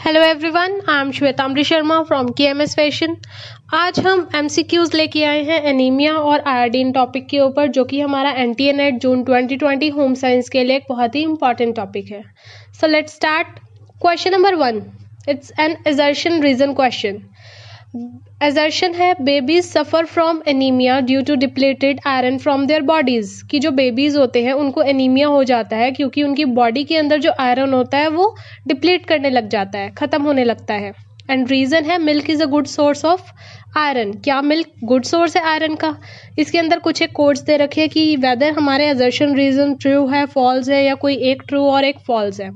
Hello everyone, I am Shwetambari Sharma from KMS fashion. आज हम MCQs लेके आए हैं एनीमिया और आयोडीन टॉपिक के ऊपर, जो कि हमारा NTA NET June 2020 home science के लिए एक बहुत ही इंपॉर्टेंट टॉपिक है। So let's start. Question number 1, it's an assertion reason question. Assertion है babies suffer from anaemia due to depleted iron from their bodies, कि जो बेबीज़ होते हैं उनको एनीमिया हो जाता है क्योंकि उनकी बॉडी के अंदर जो आयरन होता है वो डिप्लीट करने लग जाता है, ख़त्म होने लगता है। एंड रीज़न है milk is a good source of iron. क्या मिल्क गुड सोर्स है आयरन का? इसके अंदर कुछ एक कोड्स दे रखे हैं कि वेदर हमारे असर्शन रीजन ट्रू है, फॉल्स है, या कोई एक ट्रू और एक फॉल्स है।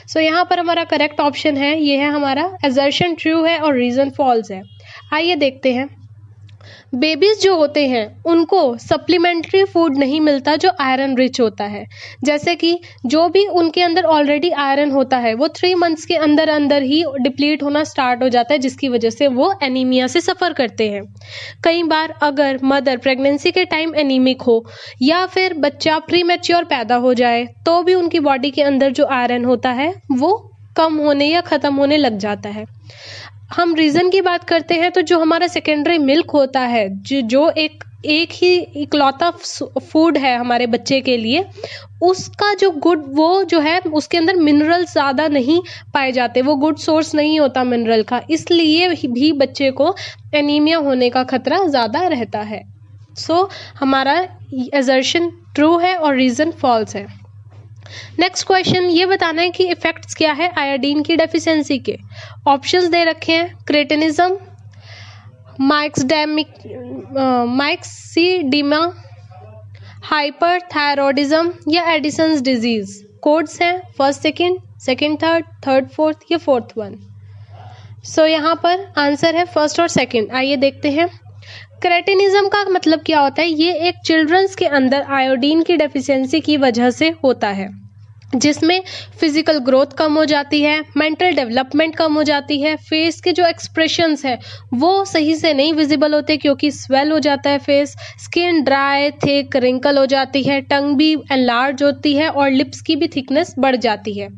सो यहाँ पर हमारा करेक्ट ऑप्शन है, ये है हमारा असर्शन ट्रू है और रीज़न फॉल्स है। आइए देखते हैं। बेबीज जो होते हैं उनको सप्लीमेंट्री फूड नहीं मिलता जो आयरन रिच होता है। जैसे कि जो भी उनके अंदर ऑलरेडी आयरन होता है वो 3 मंथ्स के अंदर अंदर ही डिप्लीट होना स्टार्ट हो जाता है, जिसकी वजह से वो एनीमिया से सफ़र करते हैं। कई बार अगर मदर प्रेगनेंसी के टाइम एनीमिक हो या फिर बच्चा प्रीमेच्योर पैदा हो जाए तो भी उनकी बॉडी के अंदर जो आयरन होता है वो कम होने या ख़त्म होने लग जाता है। हम रीज़न की बात करते हैं तो जो हमारा सेकेंडरी मिल्क होता है, जो एक ही इकलौता फूड है हमारे बच्चे के लिए, उसका जो गुड वो जो है उसके अंदर मिनरल्स ज़्यादा नहीं पाए जाते, वो गुड सोर्स नहीं होता मिनरल का, इसलिए भी बच्चे को एनीमिया होने का खतरा ज़्यादा रहता है। सो हमारा असर्शन ट्रू है और रीज़न फॉल्स है। नेक्स्ट क्वेश्चन ये बताना है कि इफेक्ट्स क्या है आयोडीन की डेफिशिएंसी के। ऑप्शंस दे रखे हैं, क्रेटिनिज्म, माइक्सीडीमा, हाइपरथायरॉयडिज्म या एडिसन्स डिजीज। कोड्स हैं first second third, third fourth या फोर्थ वन। सो यहाँ पर आंसर है फर्स्ट और सेकंड। आइए देखते हैं। क्रेटिनिज्म का मतलब क्या होता है? ये एक चिल्ड्रंस के अंदर आयोडीन की डेफिशिएंसी की वजह से होता है, जिसमें फिजिकल ग्रोथ कम हो जाती है, मेंटल डेवलपमेंट कम हो जाती है, फेस के जो एक्सप्रेशंस हैं वो सही से नहीं विजिबल होते क्योंकि स्वेल हो जाता है face, skin dry thick wrinkle हो जाती है, टंग भी एनलार्ज होती है और लिप्स की भी थिकनेस बढ़ जाती है,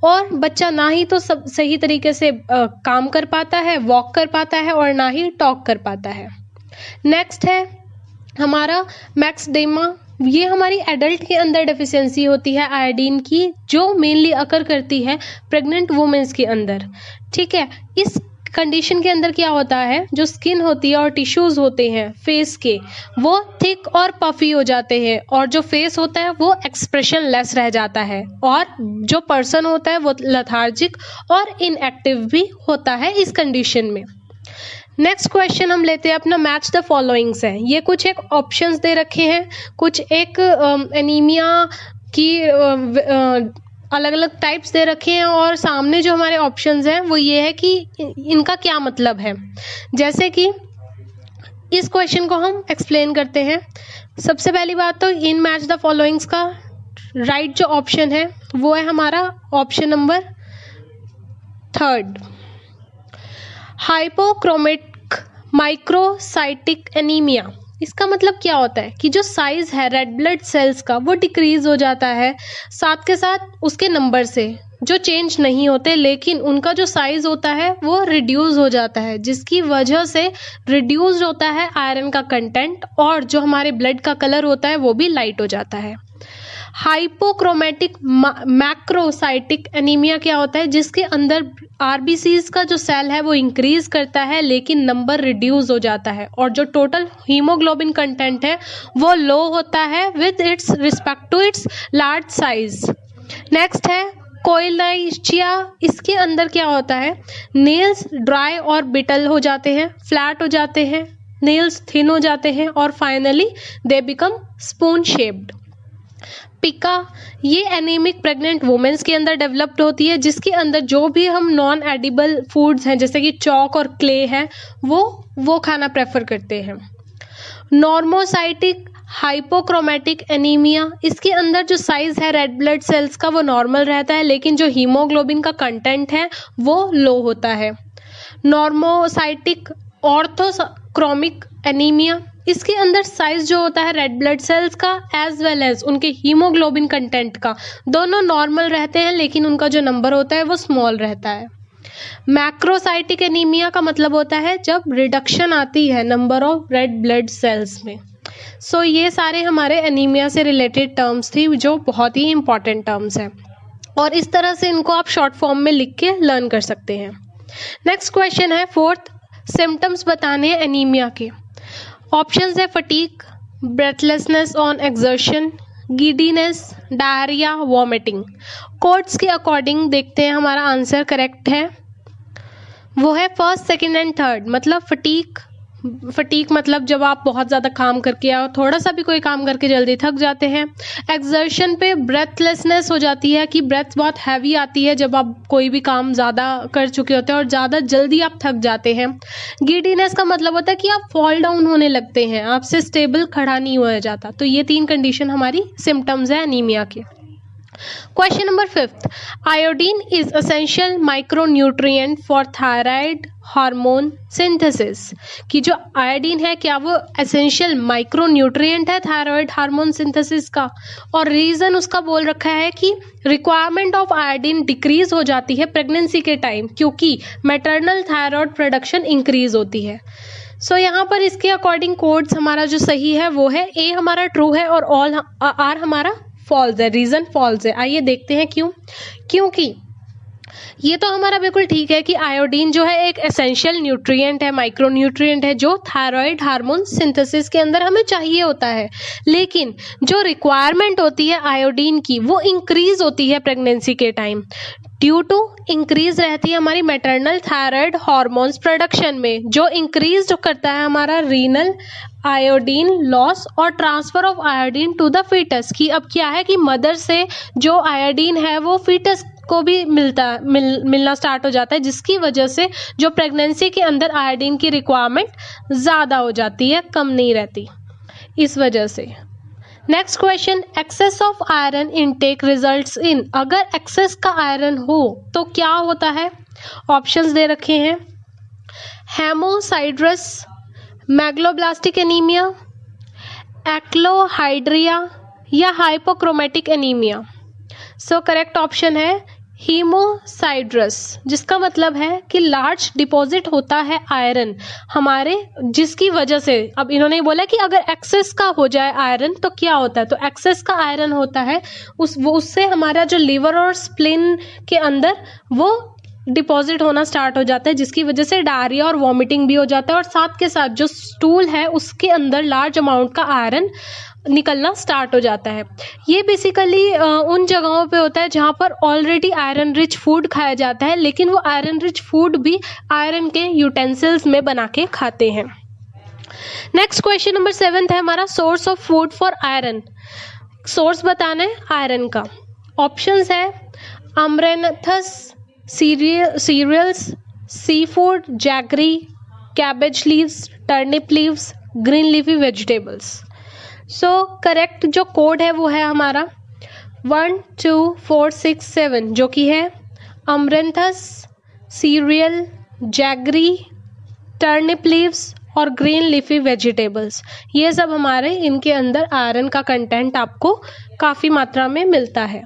और बच्चा ना ही तो सब सही तरीके से काम कर पाता है, वॉक कर पाता है, और ना ही टॉक कर पाता है। नेक्स्ट है हमारा मैक्सडेमा। ये हमारी एडल्ट के अंदर डेफिशिएंसी होती है आयोडीन की, जो मेनली अकर करती है प्रेग्नेंट वुमेन्स के अंदर। ठीक है, इस कंडीशन के अंदर क्या होता है, जो स्किन होती है और टिश्यूज होते हैं फेस के, वो थिक और पफी हो जाते हैं, और जो फेस होता है वो एक्सप्रेशन लेस रह जाता है, और जो पर्सन होता है वो लेथार्जिक और इनएक्टिव भी होता है इस कंडीशन में। नेक्स्ट क्वेश्चन हम लेते हैं अपना मैच द फॉलोइंग्स है। ये कुछ एक ऑप्शंस दे रखे हैं, कुछ एक एनीमिया की अलग अलग टाइप्स दे रखे हैं, और सामने जो हमारे ऑप्शंस हैं वो ये है कि इनका क्या मतलब है। जैसे कि इस क्वेश्चन को हम एक्सप्लेन करते हैं। सबसे पहली बात तो इन मैच द फॉलोइंग्स का राइट जो ऑप्शन है वो है हमारा option number 3, hypochromic microcytic anaemia. इसका मतलब क्या होता है कि जो साइज है रेड ब्लड सेल्स का वो डिक्रीज हो जाता है, साथ के साथ उसके नंबर से जो चेंज नहीं होते, लेकिन उनका जो साइज होता है वो रिड्यूस हो जाता है, जिसकी वजह से रिड्यूस होता है आयरन का कंटेंट, और जो हमारे ब्लड का कलर होता है वो भी लाइट हो जाता है। हाइपोक्रोमैटिक मैक्रोसाइटिक एनीमिया क्या होता है, जिसके अंदर आरबीसीज का जो सेल है वो इंक्रीज करता है लेकिन नंबर रिड्यूस हो जाता है, और जो टोटल हीमोग्लोबिन कंटेंट है वो लो होता है with its respect to its large size. Next है कोइलाइशिया। इसके अंदर क्या होता है, नेल्स ड्राई और बिटल हो जाते हैं, फ्लैट हो जाते हैं, नेल्स थिन हो जाते हैं, और finally they become spoon shaped. Pica, ये एनीमिक प्रेग्नेंट वुमेन्स के अंदर डेवलप्ड होती है, जिसके अंदर जो भी हम नॉन एडिबल फूड्स हैं जैसे कि चॉक और क्ले है वो खाना प्रेफर करते हैं। नॉर्मोसाइटिक हाइपोक्रोमैटिक एनीमिया, इसके अंदर जो साइज है रेड ब्लड सेल्स का वो नॉर्मल रहता है, लेकिन जो हीमोग्लोबिन का कंटेंट है वो लो होता है। नॉर्मोसाइटिक ऑर्थोक्रोमिक एनीमिया, इसके अंदर साइज जो होता है रेड ब्लड सेल्स का एज वेल एज उनके हीमोग्लोबिन कंटेंट का दोनों नॉर्मल रहते हैं, लेकिन उनका जो नंबर होता है वो स्मॉल रहता है। मैक्रोसाइटिक एनीमिया का मतलब होता है जब रिडक्शन आती है number of red blood cells में। सो ये सारे हमारे एनीमिया से रिलेटेड टर्म्स थी जो बहुत ही इंपॉर्टेंट टर्म्स हैं, और इस तरह से इनको आप शॉर्ट फॉर्म में लिख के लर्न कर सकते हैं। नेक्स्ट क्वेश्चन है, फोर्थ सिम्टम्स बताने हैं एनीमिया के। ऑप्शंस है fatigue, breathlessness on exertion, giddiness, diarrhoea, vomiting. Codes के अकॉर्डिंग देखते हैं हमारा आंसर करेक्ट है, वो है फर्स्ट, सेकंड एंड थर्ड। मतलब फटीग मतलब जब आप बहुत ज़्यादा काम करके या थोड़ा सा भी कोई काम करके जल्दी थक जाते हैं। एक्सर्शन पे ब्रेथलेसनेस हो जाती है कि ब्रेथ बहुत हैवी आती है जब आप कोई भी काम ज़्यादा कर चुके होते हैं और ज़्यादा जल्दी आप थक जाते हैं। गिडीनेस का मतलब होता है कि आप फॉल डाउन होने लगते हैं, आपसे स्टेबल खड़ा नहीं हुआ जाता। तो ये 3 कंडीशन हमारी सिम्टम्स है एनीमिया के। Question number 5, iodine is essential micronutrient for thyroid hormone synthesis. कि जो आयोडीन है क्या वो एसेंशियल माइक्रोन्यूट्रिएंट है थायराइड हार्मोन सिंथेसिस का? और रीजन उसका बोल रखा है कि रिक्वायरमेंट ऑफ आयोडीन डिक्रीज हो जाती है प्रेगनेंसी के टाइम, क्योंकि मैटरनल थायराइड प्रोडक्शन इंक्रीज होती है। सो यहाँ पर इसके अकॉर्डिंग कोड्स हमारा जो सही है वो है ए हमारा ट्रू है और ऑल आर हमारा फॉल्स है, रीजन फॉल्स है। आइए देखते हैं क्यों। क्योंकि ये तो हमारा बिल्कुल ठीक है कि आयोडीन जो है एक एसेंशियल न्यूट्रिएंट है, माइक्रो न्यूट्रिएंट है जो थायराइड हार्मोन सिंथेसिस के अंदर हमें चाहिए होता है, लेकिन जो रिक्वायरमेंट होती है आयोडीन की वो इंक्रीज होती है प्रेगनेंसी के टाइम, ड्यू टू इंक्रीज रहती है हमारी मैटरनल थायराइड हार्मोन्स प्रोडक्शन में, जो इंक्रीज करता है हमारा रीनल आयोडीन लॉस और transfer of iodine to the foetus. की अब क्या है कि मदर से जो आयोडीन है वो फीटस को भी मिलना स्टार्ट हो जाता है, जिसकी वजह से जो प्रेगनेंसी के अंदर आयोडीन की रिक्वायरमेंट ज़्यादा हो जाती है, कम नहीं रहती इस वजह से। Next question, excess of iron intake results in. अगर एक्सेस का आयरन हो तो क्या होता है? ऑप्शंस दे रखे हैं, हेमोसाइड्रस, मैग्लोब्लास्टिक एनीमिया, एक्लोहाइड्रिया या हाइपोक्रोमेटिक एनीमिया। सो करेक्ट ऑप्शन है हीमोसाइड्रस, जिसका मतलब है कि लार्ज डिपॉजिट होता है आयरन हमारे, जिसकी वजह से अब इन्होंने बोला कि अगर एक्सेस का हो जाए आयरन तो क्या होता है, तो एक्सेस का आयरन होता है उससे हमारा जो लिवर और स्प्लिन के अंदर वो डिपॉजिट होना स्टार्ट हो जाता है, जिसकी वजह से डायरिया और वॉमिटिंग भी हो जाता है, और साथ के साथ जो स्टूल है उसके अंदर लार्ज अमाउंट का आयरन निकलना स्टार्ट हो जाता है। ये बेसिकली उन जगहों पे होता है जहाँ पर ऑलरेडी आयरन रिच फूड खाया जाता है, लेकिन वो आयरन रिच फूड भी आयरन के यूटेंसिल्स में बना के खाते हैं। नेक्स्ट क्वेश्चन नंबर 7 है हमारा, source of food for iron. Source बताना है आयरन का। ऑप्शंस है amaranthus cereals, seafood, jaggery, cabbage leaves, turnip leaves, green leafy vegetables. So correct जो कोड है वो है हमारा 1 2 4 6 7, जो कि है अमरेंथस, सीरियल, जैगरी, टर्निप लीव्स और ग्रीन लीफी वेजिटेबल्स। ये सब हमारे इनके अंदर आयरन का कंटेंट आपको काफ़ी मात्रा में मिलता है।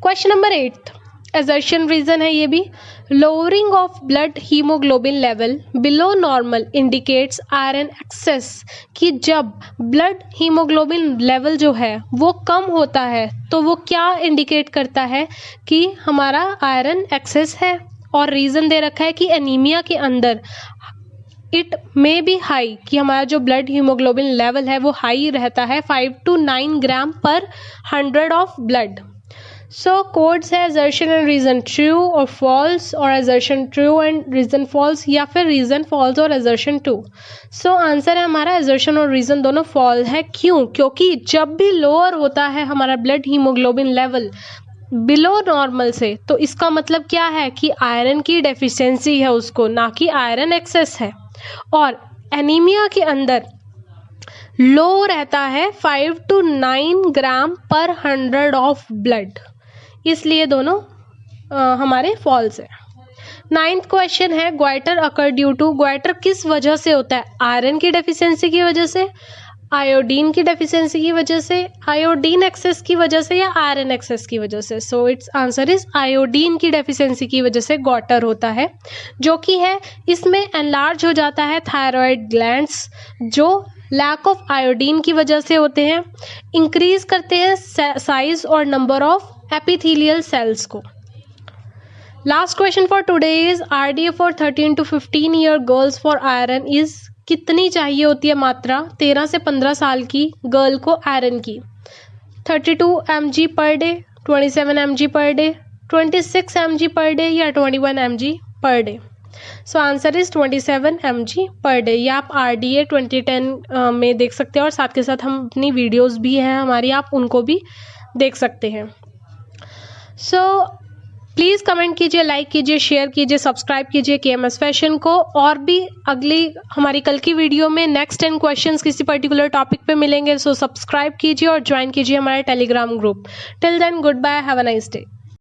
क्वेश्चन नंबर 8, एजर्शन रीजन है ये भी, lowering of blood haemoglobin level below normal indicates iron excess. कि जब ब्लड हीमोग्लोबिन लेवल जो है वो कम होता है तो वो क्या इंडिकेट करता है कि हमारा आयरन एक्सेस है। और रीज़न दे रखा है कि एनीमिया के अंदर इट मे बी हाई, कि हमारा जो ब्लड हीमोग्लोबिन लेवल है वो हाई रहता है 5 to 9 ग्राम पर 100 ऑफ ब्लड। सो कोड्स है assertion एंड रीजन ट्रू और फॉल्स, और assertion true and reason false, या फिर रीजन फॉल्स और assertion ट्रू। सो आंसर है हमारा assertion और रीजन दोनों फॉल्स है। क्यों? क्योंकि जब भी लोअर होता है हमारा blood haemoglobin level below normal से, तो इसका मतलब क्या है कि आयरन की डेफिशिएंसी है उसको, ना कि आयरन एक्सेस है। और एनीमिया के अंदर लो रहता है 5 to 9 ग्राम पर 100 ऑफ ब्लड, इसलिए दोनों हमारे फॉल्स है। 9th क्वेश्चन है, goitre occur due to. Goitre किस वजह से होता है? आयरन की डेफिशिएंसी की वजह से, आयोडीन की डेफिशिएंसी की वजह से, आयोडीन एक्सेस की वजह से, या आयरन एक्सेस की वजह से? So it's answer is iodine की डेफिशिएंसी की वजह से गॉटर होता है, जो कि है इसमें एनलार्ज हो जाता है थायराइड ग्लैंड्स, जो लैक ऑफ आयोडीन की वजह से होते हैं, इंक्रीज करते हैं साइज और नंबर ऑफ एपिथेलियल सेल्स को। Last question for today is RDA for 13 to 15 year girls for iron is, कितनी चाहिए होती है मात्रा 13 से 15 साल की गर्ल को आयरन की? 32 mg per day, 27 mg per day, 26 mg per day, या 21 mg per day? So answer is 27 mg per day. ये आप RDA 2010 में देख सकते हैं, और साथ के साथ हम अपनी वीडियोस भी हैं हमारी, आप उनको भी देख सकते हैं। सो प्लीज़ कमेंट कीजिए, लाइक कीजिए, शेयर कीजिए, सब्सक्राइब कीजिए KMS फैशन को। और भी अगली हमारी कल की वीडियो में नेक्स्ट 10 क्वेश्चंस किसी पर्टिकुलर टॉपिक पे मिलेंगे। सो सब्सक्राइब कीजिए और ज्वाइन कीजिए हमारे Telegram group. Till then, good bye, have a nice day.